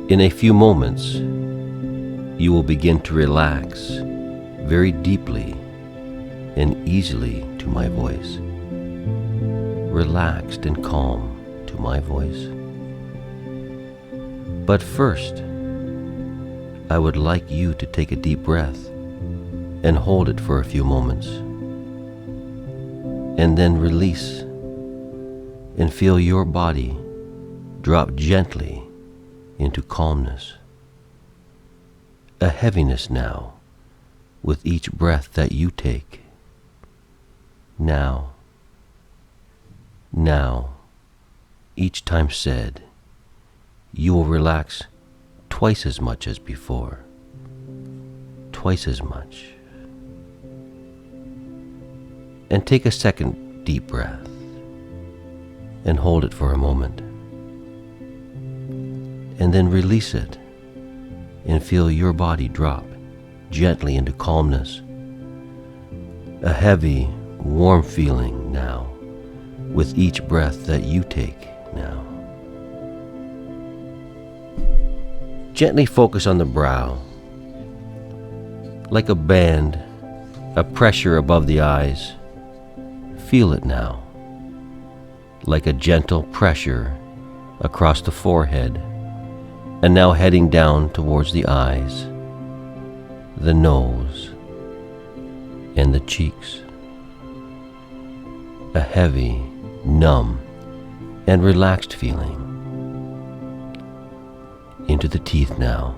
In a few moments, you will begin to relax very deeply and easily to my voice, relaxed and calm to my voice. But first, I would like you to take a deep breath and hold it for a few moments, and then release and feel your body drop gently into calmness, a heaviness now with each breath that you take. Now, each time said, you will relax twice as much as before, twice as much. And take a second deep breath and hold it for a moment. And then release it and feel your body drop gently into calmness, a heavy, warm feeling now with each breath that you take now. Gently focus on the brow, like a band, a pressure above the eyes. Feel it now, like a gentle pressure across the forehead, and now heading down towards the eyes, the nose, and the cheeks. A heavy, numb, and relaxed feeling. Into the teeth now.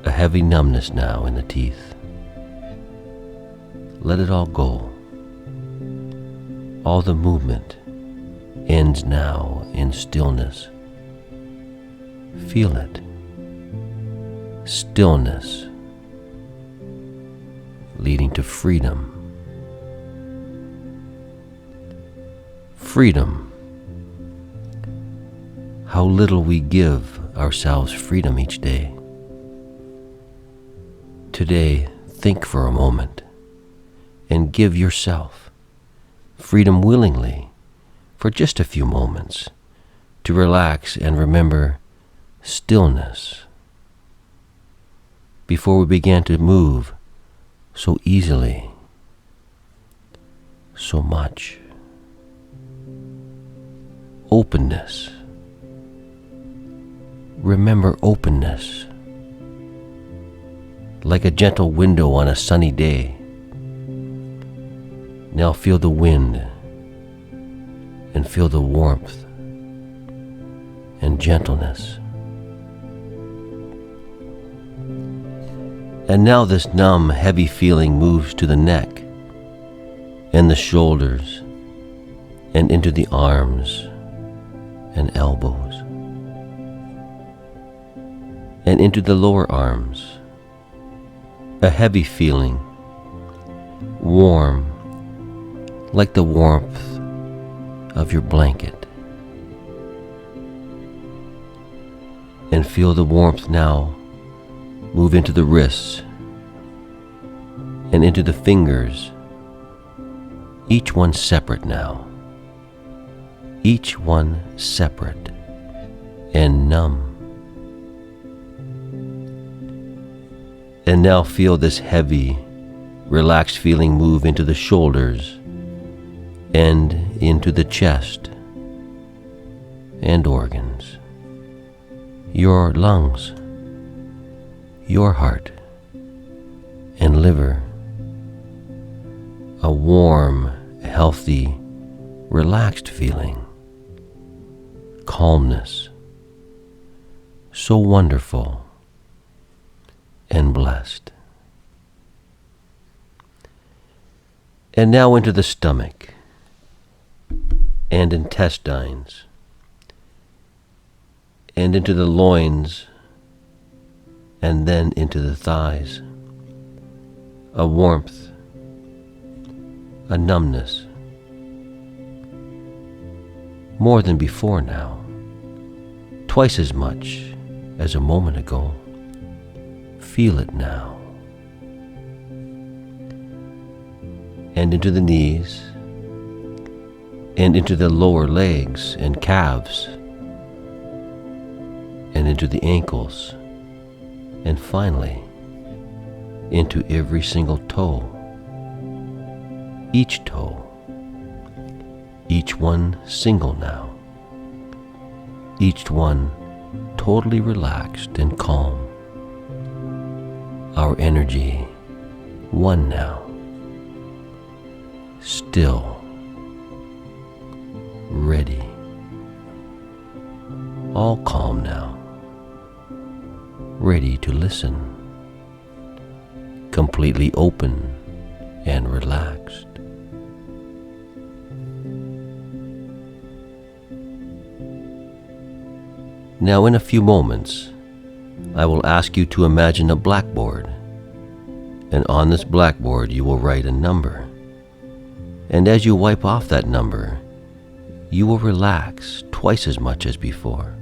A heavy numbness now in the teeth. Let it all go. All the movement ends now in stillness. Feel it. Stillness leading to freedom. Freedom. How little we give ourselves freedom each day. Today, think for a moment and give yourself freedom willingly for just a few moments to relax and remember stillness before we began to move so easily, so much. Openness. Remember openness, like a gentle window on a sunny day. Now feel the wind and feel the warmth and gentleness. And now this numb, heavy feeling moves to the neck and the shoulders and into the arms and elbows and into the lower arms. A heavy feeling, warm, like the warmth of your blanket. And feel the warmth now move into the wrists and into the fingers, each one separate now, each one separate and numb. And now feel this heavy, relaxed feeling move into the shoulders and into the chest and organs, your lungs, your heart, and liver. A warm, healthy, relaxed feeling. Calmness. So wonderful and blessed. And now into the stomach and intestines, and into the loins, and then into the thighs. A warmth, a numbness, more than before now, twice as much as a moment ago. Feel it now. And into the knees, and into the lower legs and calves, and into the ankles, and finally into every single toe. Each toe, each one single now, each one totally relaxed and calm. Our energy one now, still, ready, all calm now, ready to listen, completely open and relaxed. Now, in a few moments, I will ask you to imagine a blackboard, and on this blackboard you will write a number. And as you wipe off that number, you will relax twice as much as before.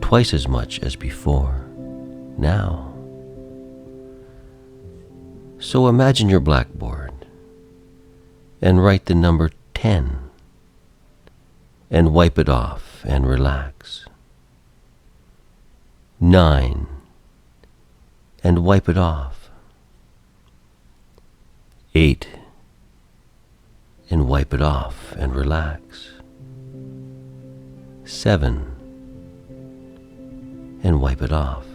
Twice as much as before, now. So imagine your blackboard and write the number 10 and wipe it off and relax. 9 and wipe it off. 8 and wipe it off and relax. 7 and wipe it off.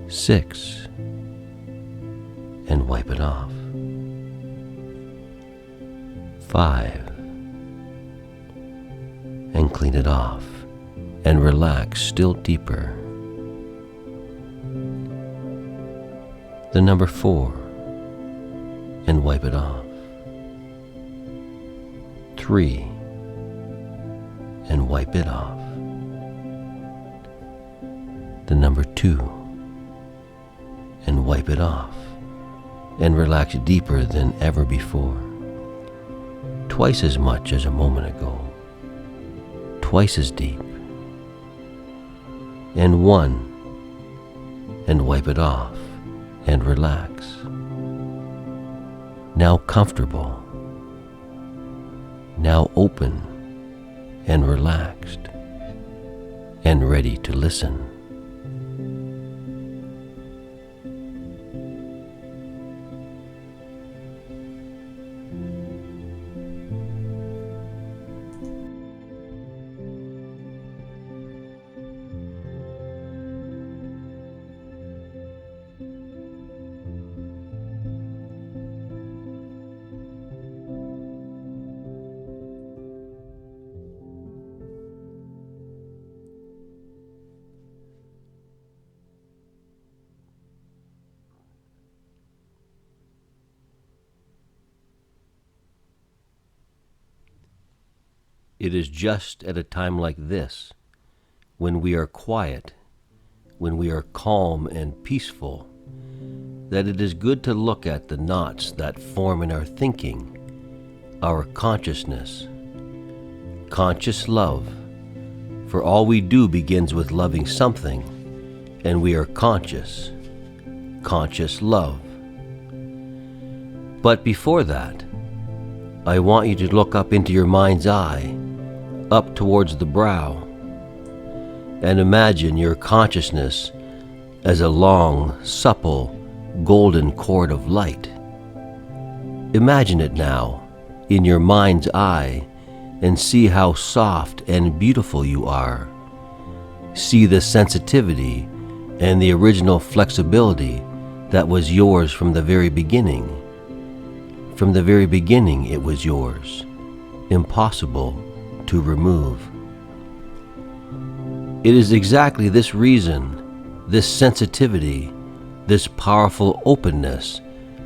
6 and wipe it off. 5 and clean it off and relax still deeper. The number 4 and wipe it off. 3 and wipe it off. The number 2 and wipe it off and relax deeper than ever before. Twice as much as a moment ago. Twice as deep. And 1 and wipe it off and relax. Now comfortable. Now open and relaxed and ready to listen. It is just at a time like this, when we are quiet, when we are calm and peaceful, that it is good to look at the knots that form in our thinking, our consciousness. Conscious love, for all we do begins with loving something, and we are conscious. Conscious love. But before that, I want you to look up into your mind's eye, up towards the brow, and imagine your consciousness as a long, supple, golden cord of light. Imagine it now in your mind's eye and see how soft and beautiful you are. See the sensitivity and the original flexibility that was yours from the very beginning. From the very beginning it was yours, impossible to remove. It is exactly this reason, this sensitivity, this powerful openness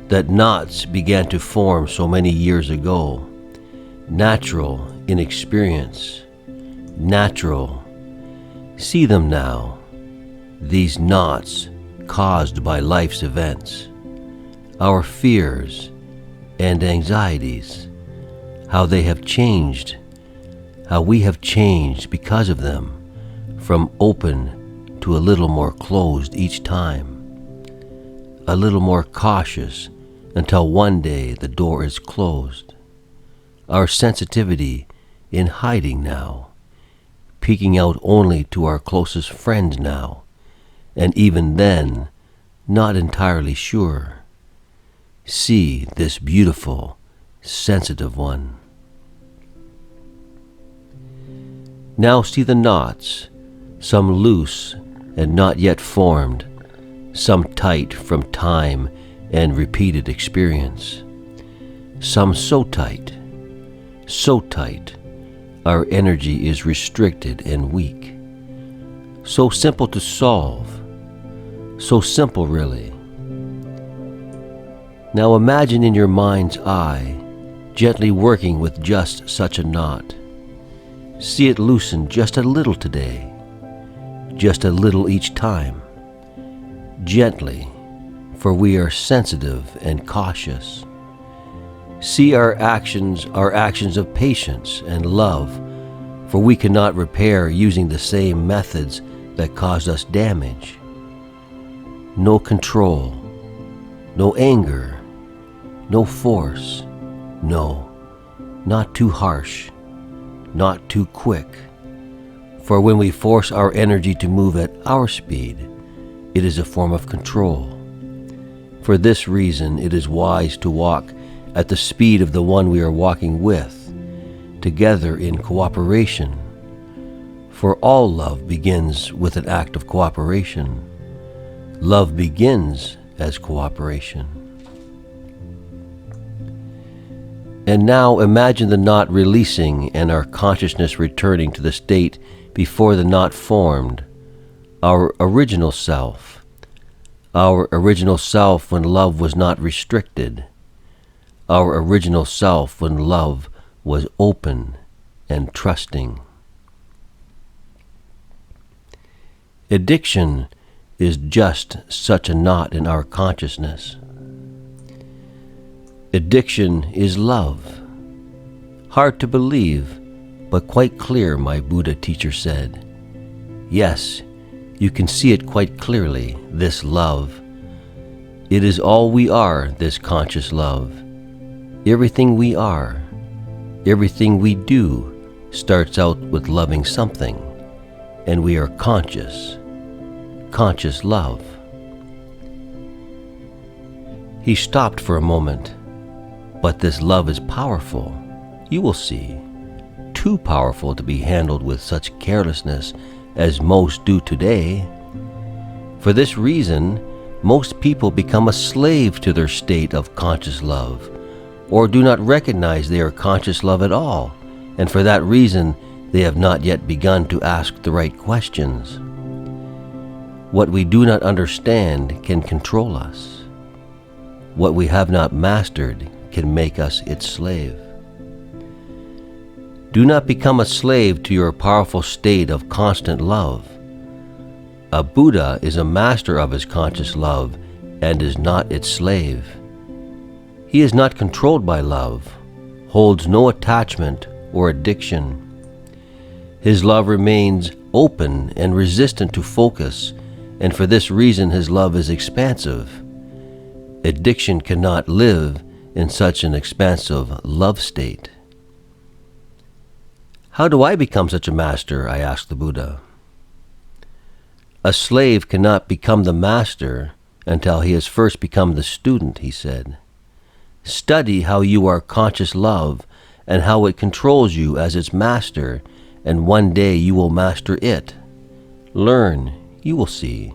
that knots began to form so many years ago, natural in experience, natural. See them now, these knots caused by life's events, our fears and anxieties, how they have changed, how we have changed because of them, from open to a little more closed each time, a little more cautious until one day the door is closed. Our sensitivity in hiding now, peeking out only to our closest friends now, and even then, not entirely sure. See this beautiful, sensitive one. Now see the knots, some loose and not yet formed, some tight from time and repeated experience, some so tight, our energy is restricted and weak. So simple to solve, so simple really. Now imagine in your mind's eye, gently working with just such a knot. See it loosen just a little today, just a little each time, gently, for we are sensitive and cautious. See our actions of patience and love, for we cannot repair using the same methods that caused us damage. No control, no anger, no force, no, not too harsh, not too quick. For when we force our energy to move at our speed, it is a form of control. For this reason, it is wise to walk at the speed of the one we are walking with, together in cooperation. For all love begins with an act of cooperation. Love begins as cooperation. And now imagine the knot releasing and our consciousness returning to the state before the knot formed, our original self when love was not restricted, our original self when love was open and trusting. Addiction is just such a knot in our consciousness. Addiction is love. Hard to believe, but quite clear, my Buddha teacher said. Yes, you can see it quite clearly, this love. It is all we are, this conscious love. Everything we are, everything we do starts out with loving something, and we are conscious love. He stopped for a moment. But this love is powerful, you will see, too powerful to be handled with such carelessness as most do today. For this reason, most people become a slave to their state of conscious love, or do not recognize they are conscious love at all, and for that reason they have not yet begun to ask the right questions. What we do not understand can control us. What we have not mastered can make us its slave. Do not become a slave to your powerful state of constant love. A Buddha is a master of his conscious love and is not its slave. He is not controlled by love, holds no attachment or addiction. His love remains open and resistant to focus, and for this reason his love is expansive. Addiction cannot live in such an expansive love state. How do I become such a master? I asked the Buddha. A slave cannot become the master until he has first become the student, he said. Study how you are conscious love and how it controls you as its master, and one day you will master it. Learn, you will see.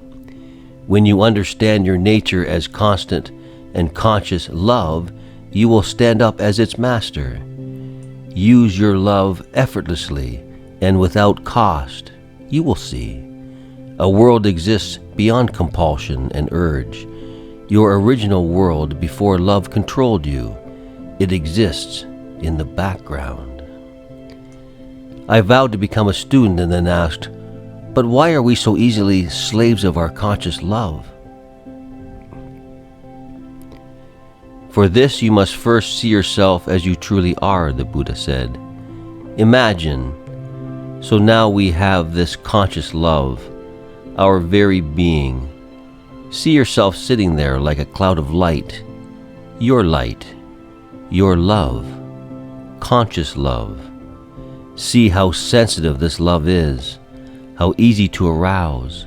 When you understand your nature as constant and conscious love, you will stand up as its master. Use your love effortlessly and without cost. You will see. A world exists beyond compulsion and urge. Your original world before love controlled you. It exists in the background. I vowed to become a student and then asked, but why are we so easily slaves of our conscious love? For this you must first see yourself as you truly are, the Buddha said. Imagine. So now we have this conscious love, our very being. See yourself sitting there like a cloud of light, your love, conscious love. See how sensitive this love is, how easy to arouse,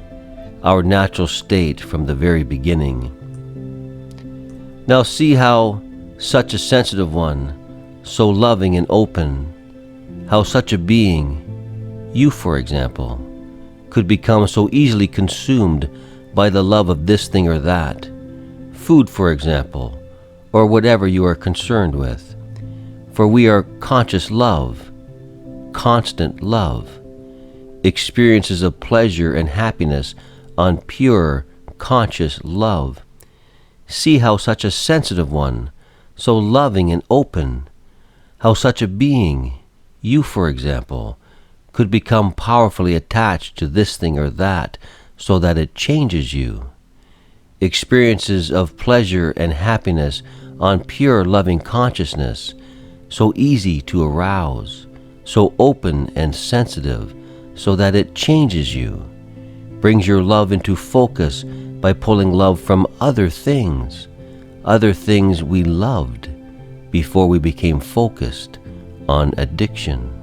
our natural state from the very beginning. Now see how such a sensitive one, so loving and open, how such a being, you for example, could become so easily consumed by the love of this thing or that, food for example, or whatever you are concerned with. For we are conscious love, constant love, experiences of pleasure and happiness on pure, conscious love. See how such a sensitive one, so loving and open, how such a being, you for example, could become powerfully attached to this thing or that so that it changes you. Experiences of pleasure and happiness on pure loving consciousness, so easy to arouse, so open and sensitive so that it changes you, brings your love into focus by pulling love from other things we loved before we became focused on addiction.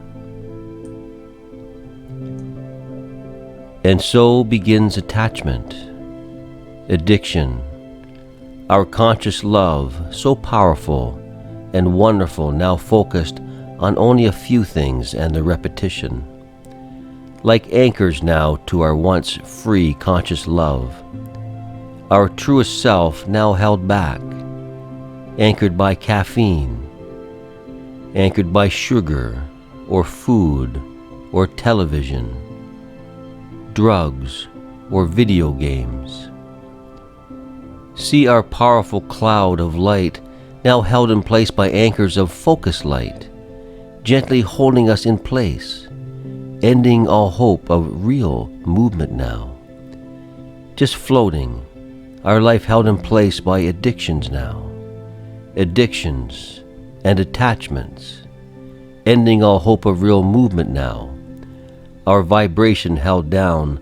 And so begins attachment, addiction, our conscious love, so powerful and wonderful, now focused on only a few things and the repetition. Like anchors now to our once free conscious love, our truest self now held back, anchored by caffeine, anchored by sugar or food or television, drugs or video games. See our powerful cloud of light now held in place by anchors of focus light, gently holding us in place, ending all hope of real movement now. Just floating, our life held in place by addictions now, addictions and attachments, ending all hope of real movement now, our vibration held down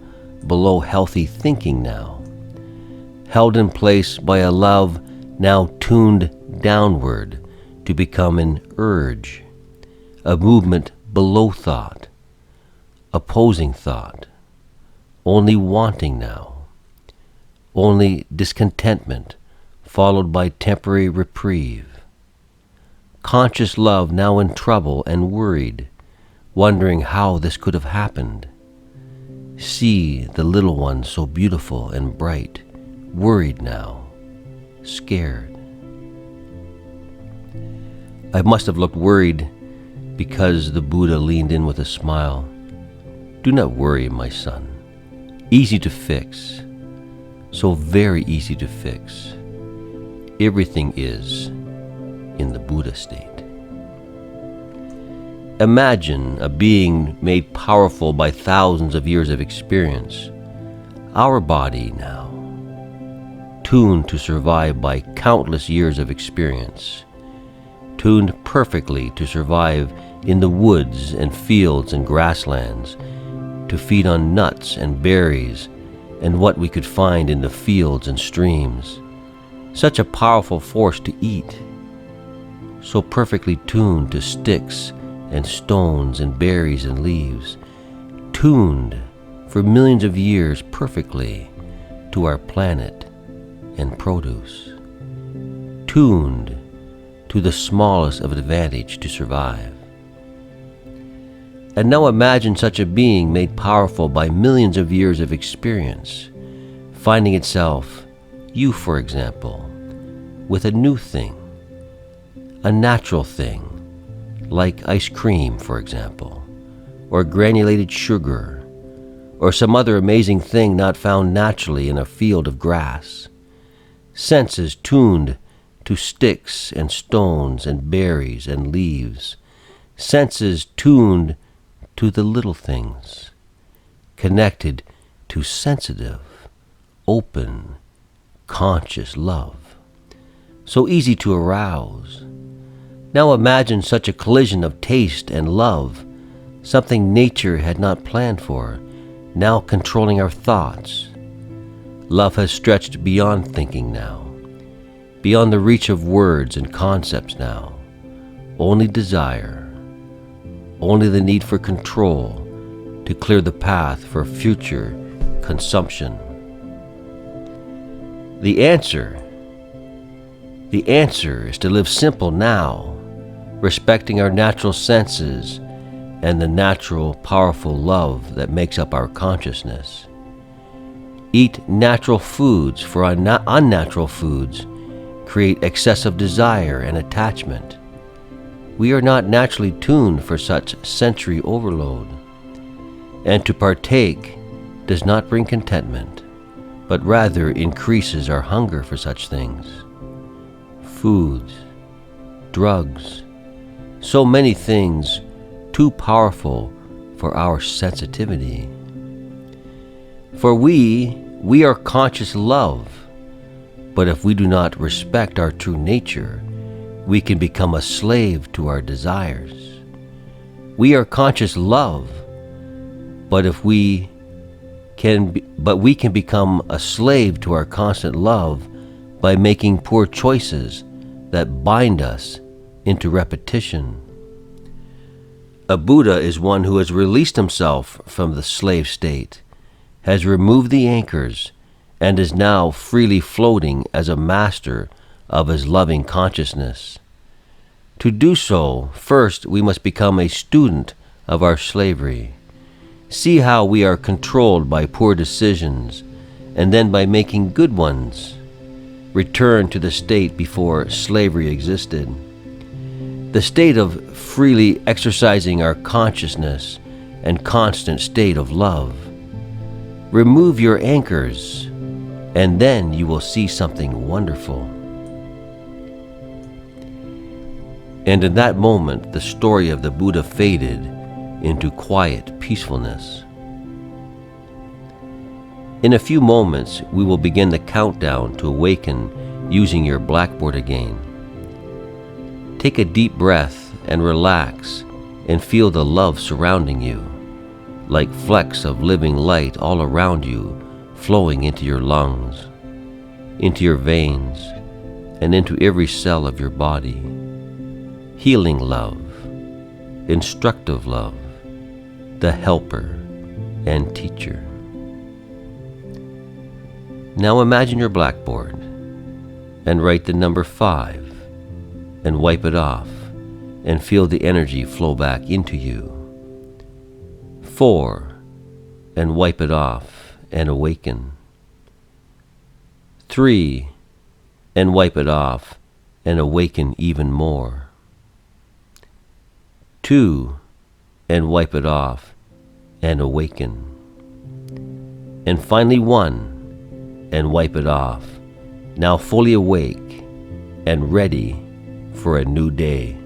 below healthy thinking now, held in place by a love now tuned downward to become an urge, a movement below thought, opposing thought, only wanting now, only discontentment followed by temporary reprieve. Conscious love now in trouble and worried, wondering how this could have happened. See the little one so beautiful and bright, worried now, scared. I must have looked worried because the Buddha leaned in with a smile. Do not worry, my son. Easy to fix. So very easy to fix. Everything is in the Buddha state. Imagine a being made powerful by thousands of years of experience. Our body now, tuned to survive by countless years of experience, tuned perfectly to survive in the woods and fields and grasslands, to feed on nuts and berries and what we could find in the fields and streams. Such a powerful force to eat, so perfectly tuned to sticks and stones and berries and leaves, tuned for millions of years perfectly to our planet and produce, tuned to the smallest of advantage to survive. And now imagine such a being made powerful by millions of years of experience, finding itself, you for example, with a new thing, a natural thing, like ice cream for example, or granulated sugar, or some other amazing thing not found naturally in a field of grass. Senses tuned to sticks and stones and berries and leaves. Senses tuned to the little things, connected to sensitive, open, conscious love. So easy to arouse. Now imagine such a collision of taste and love, something nature had not planned for, now controlling our thoughts. Love has stretched beyond thinking now, beyond the reach of words and concepts now. Only desire, only the need for control to clear the path for future consumption. The answer is to live simple now, respecting our natural senses and the natural, powerful love that makes up our consciousness. Eat natural foods, for unnatural foods create excessive desire and attachment. We are not naturally tuned for such sensory overload, and to partake does not bring contentment, but rather increases our hunger for such things. Foods, drugs, so many things too powerful for our sensitivity. For we are conscious love, but if we do not respect our true nature, we can become a slave to our desires. We are conscious love, but we can become a slave to our constant love by making poor choices that bind us into repetition. A Buddha is one who has released himself from the slave state, has removed the anchors, and is now freely floating as a master of his loving consciousness. To do so, first we must become a student of our slavery. See how we are controlled by poor decisions, and then by making good ones, return to the state before slavery existed. The state of freely exercising our consciousness and constant state of love. Remove your anchors, and then you will see something wonderful. And in that moment, the story of the Buddha faded into quiet peacefulness. In a few moments, we will begin the countdown to awaken using your blackboard again. Take a deep breath and relax and feel the love surrounding you, like flecks of living light all around you, flowing into your lungs, into your veins, and into every cell of your body. Healing love, instructive love, the helper and teacher. Now imagine your blackboard and write the number 5 and wipe it off and feel the energy flow back into you. 4 and wipe it off and awaken. 3 and wipe it off and awaken even more. 2 and wipe it off and awaken. And finally 1 and wipe it off, now fully awake and ready for a new day.